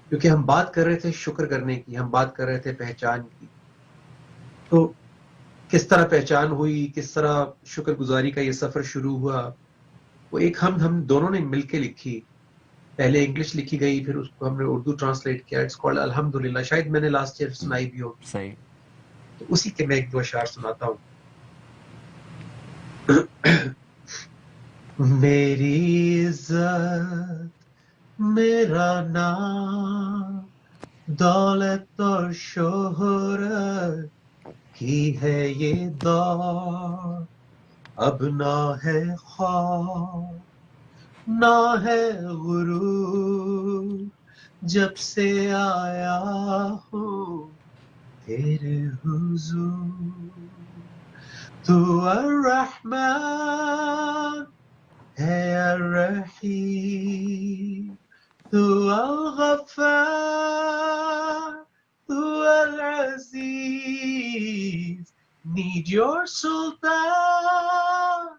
क्योंकि हम बात कर रहे थे शुक्र करने की, हम बात कर रहे थे पहचान की। तो किस तरह पहचान हुई, किस तरह शुक्रगुजारी का ये सफर शुरू हुआ, वो एक हम दोनों ने मिलके लिखी। पहले इंग्लिश लिखी गई, फिर उसको हमने उर्दू ट्रांसलेट किया। इट्स कॉल्ड अल्हम्दुलिल्लाह। शायद मैंने लास्ट ईयर सुनाई भी होगी। सही। तो उसी के मैं एक दो अशार सुनाता हूँ। मेरी इज्जत, मेरा नाम, दौलत और शोहरत की है ये दौड़। अब ना है ख्वाब, ना है गुरूर, जब से आया हूँ तेरे हुजूर। तू अर्रहमान है, अर्रहीम, तू अल-गफ्फार, तू अल-अज़ीज़। Need your sultan,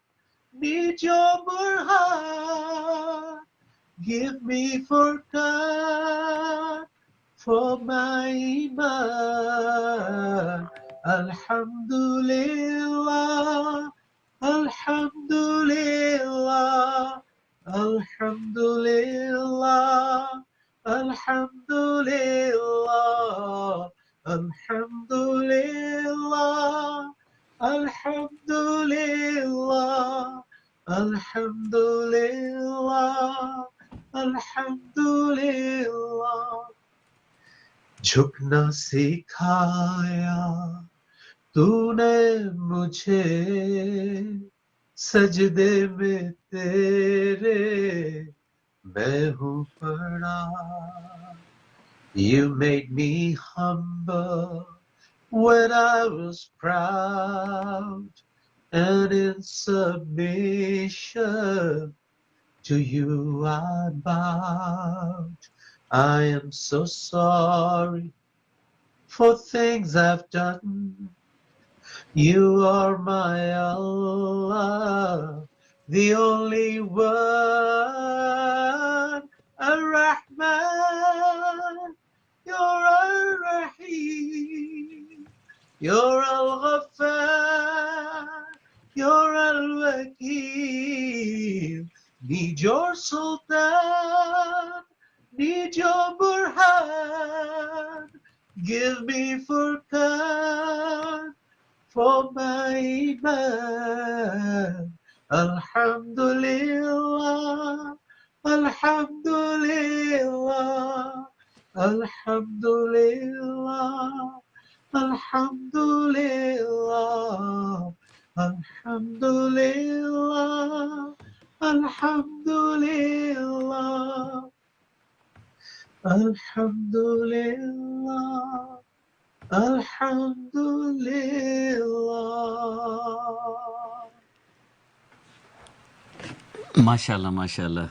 need your burhan, give me furqan for my iman. Alhamdulillah, Alhamdulillah, Alhamdulillah, Alhamdulillah, Alhamdulillah, Alhamdulillah, Alhamdulillah, Alhamdulillah. झुकना सिखाया तूने मुझे, सजदे में तेरे मैं हूँ पड़ा। You made me humble when I was proud, and in submission to you I bowed. I am so sorry for things I've done. You are my Allah, the only one. Ar-Rahman, you're Ar-Rahim, you're Al-Ghaffar, you're Al-Wakil. Need your sultan, need your burhan, give me furqan for my iman. Alhamdulillah, Alhamdulillah, Alhamdulillah, Alhamdulillah, Alhamdulillah, Alhamdulillah, Alhamdulillah, Alhamdulillah. माशाल्लाह माशाल्लाह।